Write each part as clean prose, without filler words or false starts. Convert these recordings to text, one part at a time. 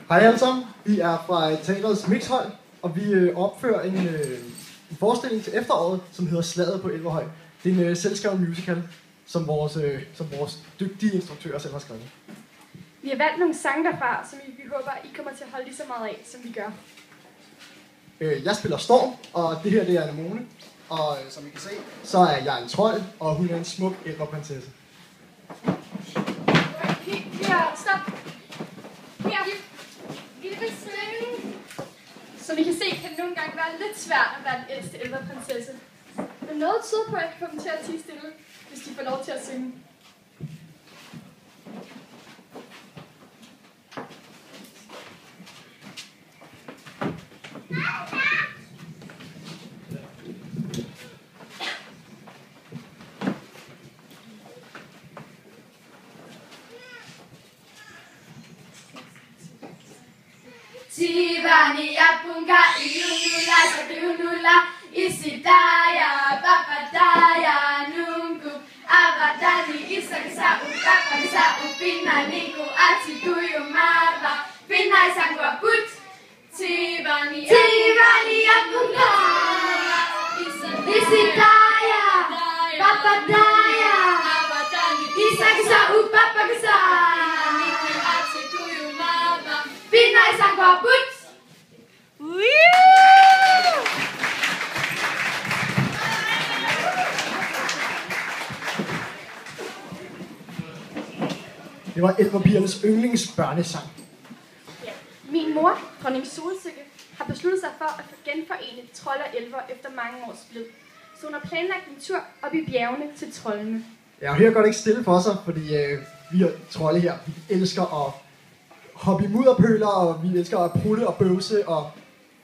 Hej alle sammen. Vi er fra teatrets mixhold, og vi opfører en forestilling til efteråret, som hedder Slaget på Elverhøj. Det er en selvskrevet musical, som vores dygtige instruktører selv har skrevet. Vi har valgt nogle sange derfra, som vi håber, I kommer til at holde lige så meget af, som vi gør. Jeg spiller Storm, og det her det er Anemone. Og som I kan se, så er jeg en trold, og hun er en smuk elverprinsesse. Her, stop! Her! Vi vil synge! Som I kan se, kan det nogle gange være lidt svært at være den ældste elverprinsesse. Men noget tyder på, at jeg kan få dem til at tie stille, hvis de får lov til at synge. Tivani apunga iunula satunula isidaya papadaya nungu abadani isaksa upapaksa upinaniku atikuyu marva pinai sangwa put Tivani apunga isidaya papadaya isaksa upapaksa Pinay sangwa put. Det var elverpigernes yndlingsbørnesang. Ja. Min mor, dronning Solsikke, har besluttet sig for at genforene trold og elver efter mange års splid. Så hun har planlagt en tur op i bjergene til troldene. Ja, og her går det ikke stille for sig, fordi vi er trolde her. Vi elsker at hoppe i mudderpøler, og vi elsker at prutte og bøvse, og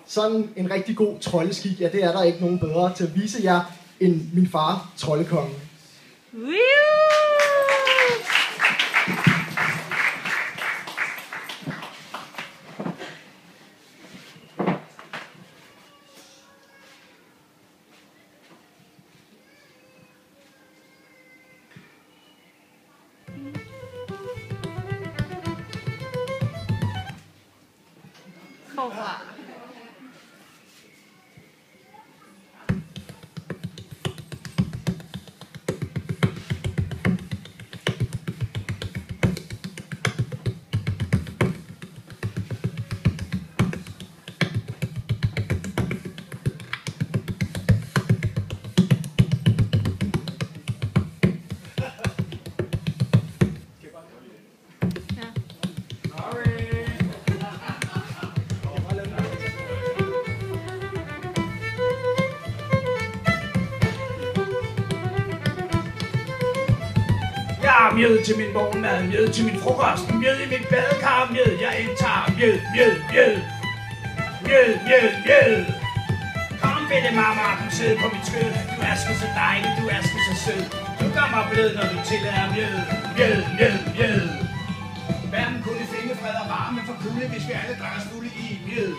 sådan en rigtig god troldeskik, ja, det er der ikke nogen bedre til at vise jer end min far, troldekongen. Mjød til min morgenmad, mjød til min frokost, mjød i mit badekar, mjød jeg indtager, mjød. Kom bitte mamma, kom sidde på mit skød, du er sgu så dejlig, du er sgu så sød. Du gør mig blød, når du tillader mjød. Verden kunne finde fred og varme for kulde, hvis vi alle drak os fulde i mjød.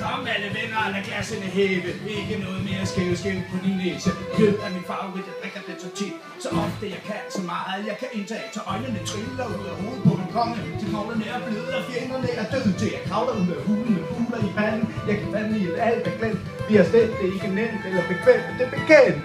Kom alle venner, lad glassene hæve, ikke noget mere skæve på din næse. Mjød er min favorit, jeg drikker det så tit, så ofte jeg kan, så meget jeg kan indtage. Så øjnene triller ud af hovedet på min konge, til knoglerne er bløde og fjenderne er døde. Til jeg kravler ud af hulen med buler i panden, jeg kan fandme i alt er glemt. Vi har stemt, det er ikke nemt eller bekvemt, det er bekendt.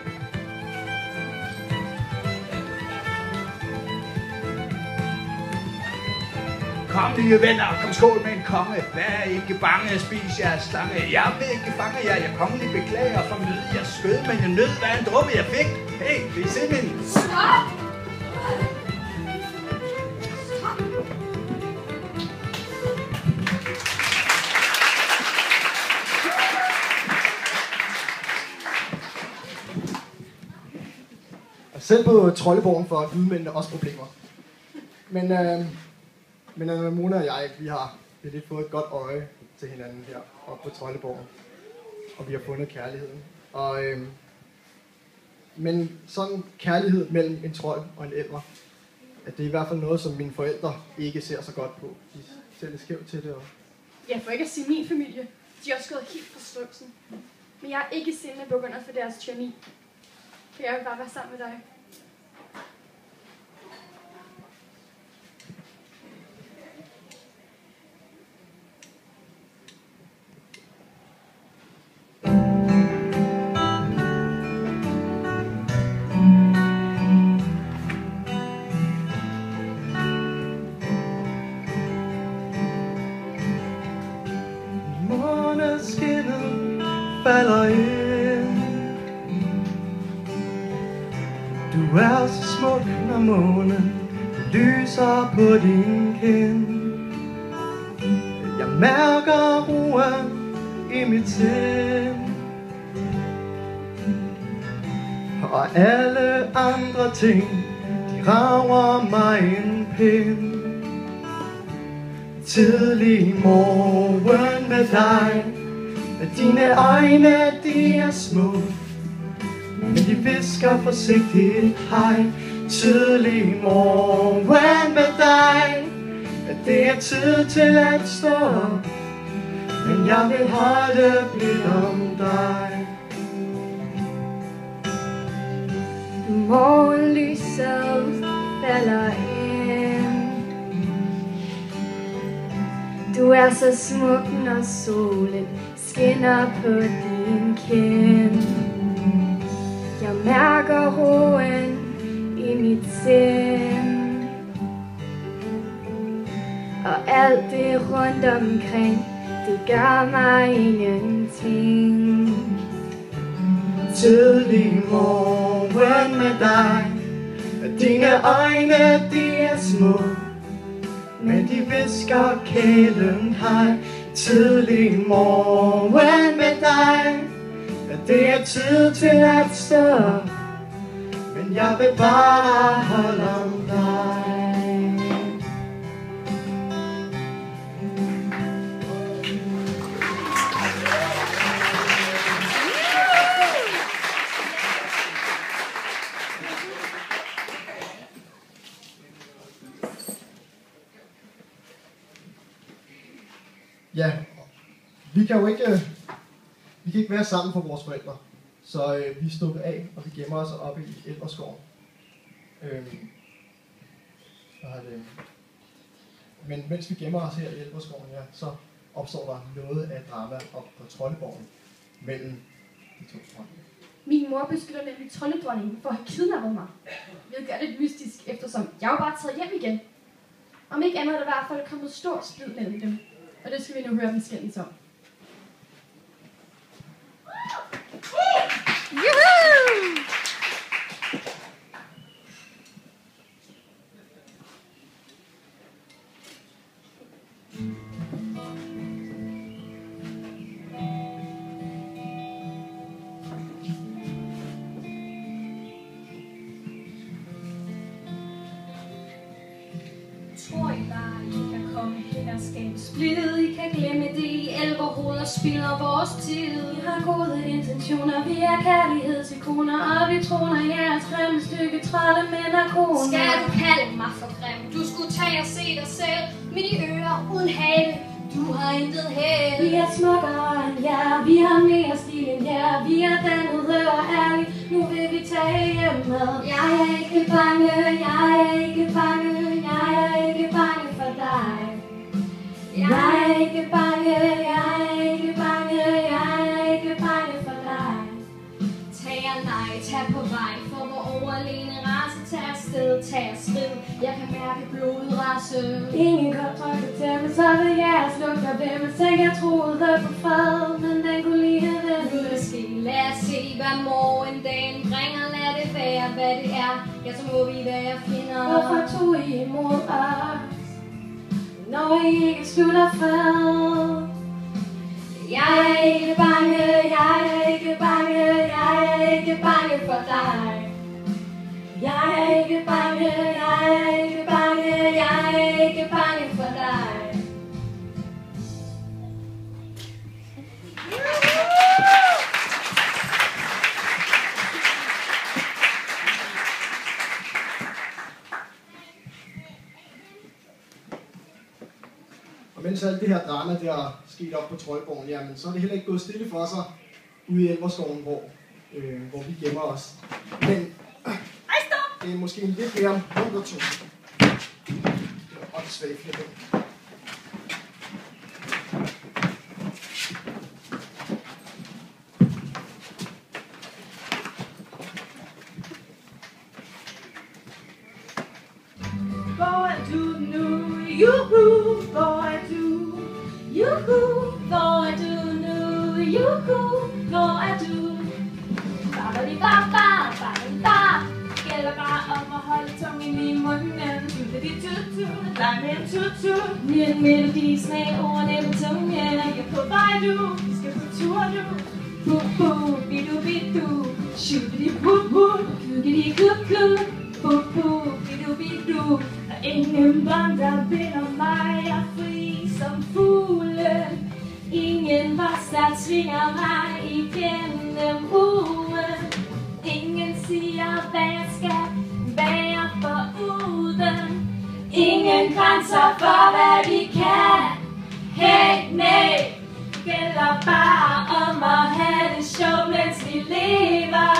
Kom nye venner, kom skål med en konge. Vær ikke bange, spis jeres slange. Jeg vil ikke fange jer, jeg kongelig beklager for møde. Jeg skød, men jeg nød, hvad en dråbe jeg fik. Hey, vil I se min? Stop! Selv på Troldeborgen får lydmændene også problemer. Men Mona og jeg, vi har lidt fået et godt øje til hinanden her oppe på Troldeborgen. Og vi har fundet kærligheden. Men sådan kærlighed mellem en trold og en elver, at det er i hvert fald noget, som mine forældre ikke ser så godt på. De ser lidt skævt til det. Ja, for ikke at sige min familie. De er også gået helt fra strømsen. Men jeg er ikke sindende på grund af for deres tyranni. For jeg vil bare være sammen med dig. Du er så smuk, når månen lyser på din kind. Jeg mærker roen i mit sind, og alle andre ting, de rager mig en pind. Tidlig morgen med dig, dine øjne, de er små, men de visker forsigtigt hej. Tidlig morgen med dig, det er tid til at stå op, men jeg vil holde blidt om dig. Morgenlyset falder ind. Du er så smuk, når solen skinner på din kind. Jeg mærker roen i mit sind, og alt det rundt omkring, det gør mig ingenting. Tidlig morgen med dig, dine øjne, de er små, men de visker kælen hej. Tidlig morgen med dig, det er tid til at stå, men jeg vil bare holde om dig. Ja, vi kan ikke være sammen for vores forældre, så vi stukket af, og vi gemmer os oppe i Elverskoven. Men mens vi gemmer os her i Elverskoven, ja, så opstår der noget af drama op på Troldeborgen mellem de to dronninger. Min mor beskylder nemlig trolledronningen for at have kidnappet mig. Hvilket er lidt mystisk, eftersom jeg var bare taget hjem igen. Om ikke andet er der i hvert fald kommet stor splid mellem dem. Og det skal vi nu høre dem skændes om. Tror I bare, I kan komme hen og skabe splid? I kan glemme det i elverhoveder spilder vores tid. Vi har gode intentioner, vi er kærlighedsikoner, og vi troner jeres grimme stykke trolde mænd og koner. Skal du kalde mig for grim? Du skulle tage og se dig selv med de ører uden hale. Du har intet held. Vi er smukkere end jer, vi har mere stil end jer. Vi er dannede og ærlige, nu vil vi tage hjemme. Jeg er ikke bange, jeg er ikke bange, jeg er ikke bange for dig. Jeg er ikke bange, jeg er ikke bange, jeg er ikke bange for dig. Tag og nej, tag på vej, for vor overlegne race. Tag afsted, tag og skridt, jeg kan mærke blodet rasse. Ingen kontrol til mig, så vil jeres lugter ved mig. Tænk, jeg troede på fred, men den kunne lige have ventet. Nu det ske, lad os se, hvad morgendagen bringer. Lad det være, hvad det er, ja, så må vi være fjender. Hvorfor tog I imod os, når I ikke slutter fred? Jeg er ikke bange, jeg er ikke bange, jeg er ikke bange for dig. Jeg er ikke bange, jeg er ikke bange, jeg er ikke bange for dig. Og mens alt det her drama, der er sket op på Troldeborgen, jamen, så er det heller ikke gået stille for sig ude i Elverskoven, hvor vi gemmer os. Men det er måske en lidt mere munter tone. Det er åndssvagt flippet. Hvor er du nu? Juhu, hvor er du? Juhu, hvor er du nu? Juhu, hvor er du? Babadi-baba, babadi-baba, gælder tut-tut. Min melodi, smag over næppe tunge. Vi er på vej du, vi skal på tur nu. Bu-bu, bidu-bidu, shubidi-bu-bu, kugidi-kuk-ku. Bu-bu, bidu-bidu. Der er ingen bånd, der binder mig. Jeg er fri som fuglen. Ingen voks, der tvinger mig igennem ugen. Ingen siger, hvad jeg skal være foruden. Ingen grænser for, hvad vi kan. Hey, nej, det gælder bare om at have det sjovt, mens vi lever.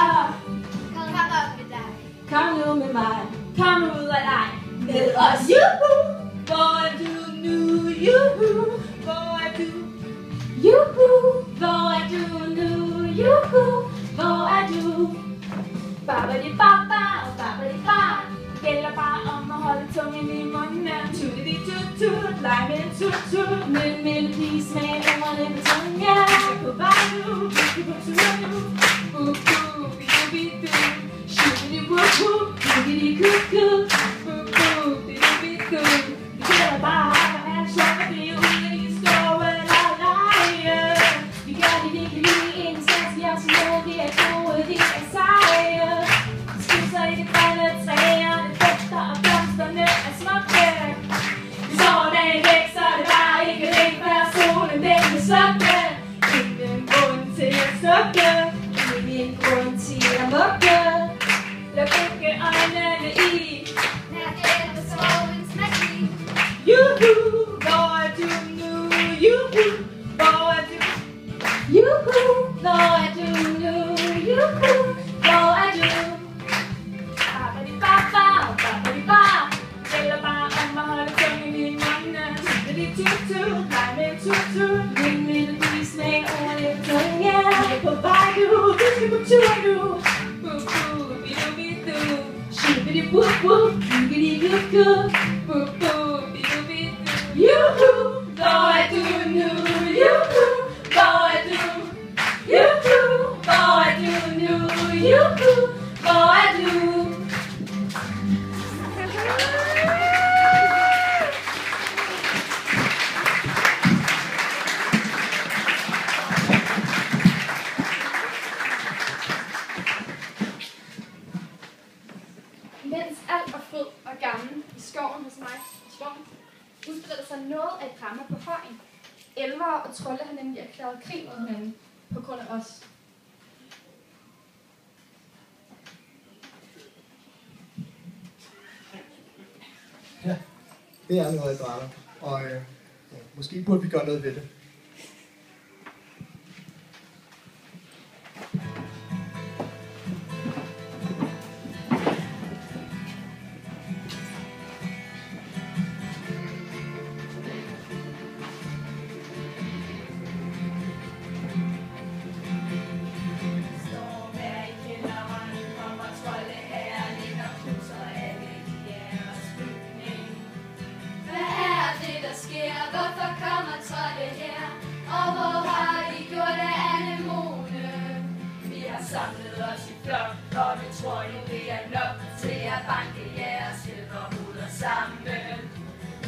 Kom op med dig. Kom nu med mig, kom ud af dig. Med os, juhu. Hvor er du nu, juhu. Hvor er du? Juhu, hvor er du nu? Juhu, hvor er du? Babadi-baba, babadi-ba. Gælder bare om at holde tungen i munden. Tutti-tut-tut, leg med en tut-tut. Med melodi, smag over næppe tunge. Vi skal på vej nu, vi skal på tur nu. Bu-bu, bidu-bidu, shubidi-bu-bu, kugidi-kuk-ku. Bu-bu, bidu-bidu. Vi gælder bare om at have det sjovt, og det er ude i skoven. Vi gør det virkelig lige indsats, vi er så gode, vi er gode, vi er seje. Vi skylser i de grønne træer, det dufter og blomsterne er smukke. Vi sover dagen væk, så det bare ikke længe før solen den vil slukke. Ingen grund til at sukke, ingen grund til at mukke. Luk ikke øjnene i, Nær gælder sovens magi. juhu, hvor er du nu, juhu, hvor er du? Juhu, hvor er du nu? Juhu, hvor er du? Babadi-baba, babadi-ba. Gælder bare om at holde tungen i munden. Tutti-tut-tut, leg med en tut-tut. Min melodi, smag over næppe tunge. Vi er på vej nu, vi skal på tur nu. Bu-bu, bidu-bidu, shubidi-bu-bu, kugidi-kuk-ku. Bu-bu, bidu-bidu. Juhu, hvor er du nu? Juhu, hvor er du? Juhu, hvor er du nu? Juhu, hvor er du? Mens alt var fryd og gammel i skoven hos mig, udspiller der sig noget af et drama på højen. Elver og trolde har nemlig erklæret krig mod hinanden på grund af os. Ja, det er noget af et drama. Og måske burde vi gøre noget ved det. Samlet os i flok, og vi tror jo det er nok til at banke jeres silverhuder sammen.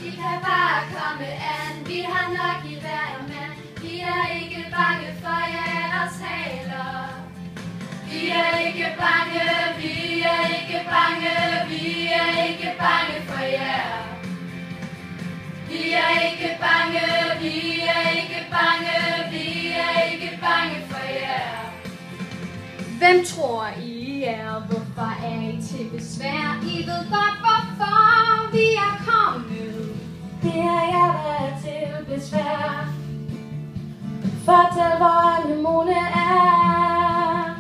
Vi kan bare komme an, vi har nok i hver mand. Vi er ikke bange for jeres haler. Vi er ikke bange, vi er ikke bange, vi er ikke bange for jer. Vi er ikke bange, vi er ikke bange, vi er ikke bange for jer. Hvem tror I er? Hvorfor er I til besvær? I ved godt hvorfor vi er kommet. Det er jeg været til besvær. Fortæl hvor anemone er.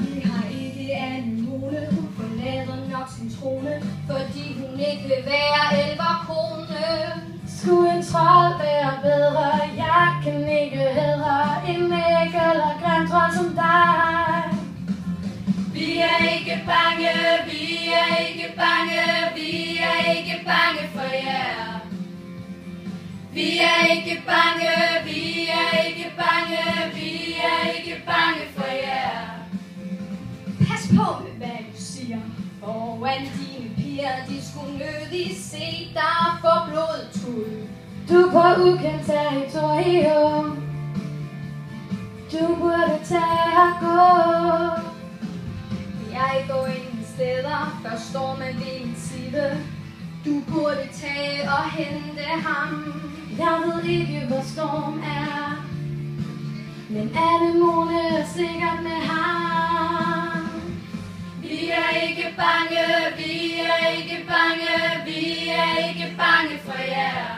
Vi har ikke anemone. Hun forlader nok sin trone, fordi hun ikke vil være elverkone. Skulle en trold være bedre? Jeg kan ikke hedre en æg eller grim trold som dig. Vi er ikke bange, vi er ikke bange, vi er ikke bange for jer. Vi er ikke bange, vi er ikke bange, vi er ikke bange for jer. Pas på med hvad du siger foran dine piger. piger, de skulle nødig se dig for blodet tud. Du er på ukendt territorium. Du burde tage og gå. Jeg går ingen steder, før stormen ved min side. Du burde tage og hente ham. Jeg ved ikke, hvor Storm er, men Anemone er sikkert med ham. Vi er ikke bange, vi er ikke bange, vi er ikke bange for jer.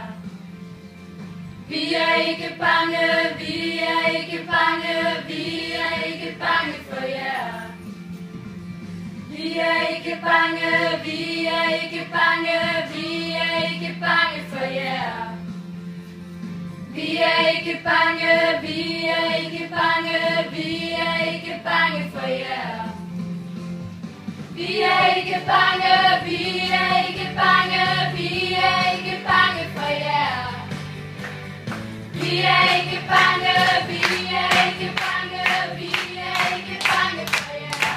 Vi er ikke bange, vi er ikke bange, vi er ikke bange for jer. Vi er ikke bange, vi er ikke bange, vi er ikke bange for jer. Vi er ikke bange, vi er ikke bange, vi er ikke bange for jer. Vi er ikke bange, vi er ikke bange, vi er ikke bange for jer. Vi er ikke bange, vi er ikke bange, vi er ikke bange for jer.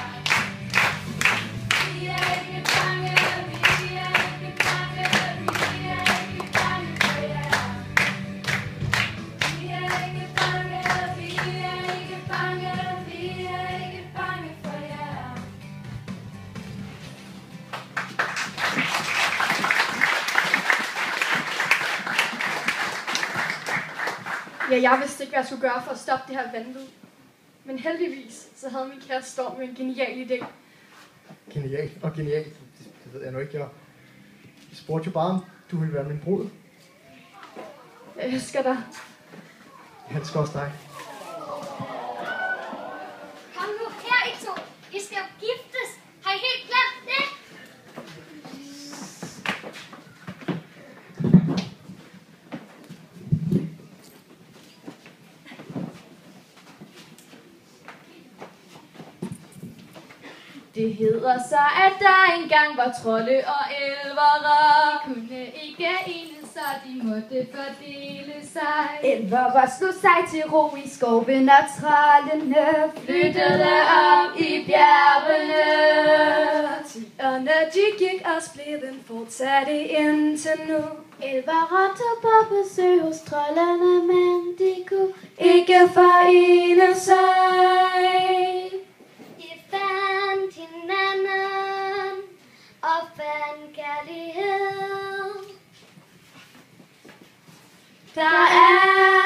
Vi er ikke bange, vi er ikke bange, vi er ikke bange for jer. Vi er ikke bange, vi er ikke bange, vi er ikke bange for jer. Ja, jeg vidste ikke, hvad jeg skulle gøre for at stoppe det her vanvid. Men heldigvis, så havde min kæreste Storm jo en genial idé. Genial og genial. Det ved jeg nu ikke. Jeg spurgte jo bare, om du ville være min brud. Jeg elsker dig. Jeg elsker også dig. Kom nu her, I to. I skal jo giftes. Har I helt glemt det? Det hedder så, at der engang var trolde og elvere. De kunne ikke enes, så de måtte fordele sig. Elvere slog sig til ro i skoven, og troldene flyttede op i bjergene. Årtierne de gik, og splitten fortsatte indtil nu. Elvere tog på besøg hos troldene, men de kunne ikke forene sig. I fandt hinanden og fandt kærlighed. Der er